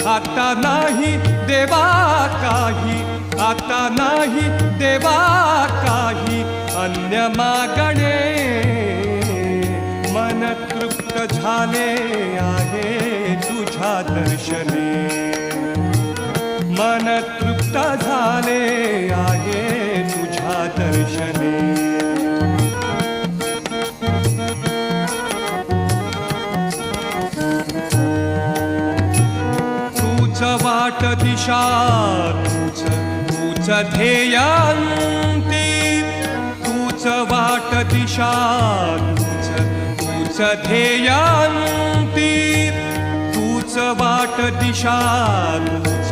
आता नाही देवा काही, आता नाही देवा काही अन्य मागणे. मन तृप्त झाले आहे तुझ्या दर्शने, मन तृप्त झाले आहे तुझ्या दर्शने. तूच वाट दिशा, तूच ध्येयांती, तूच वाट दिशा, तूच ध्येयांती, तूच वाट दिशा, तूच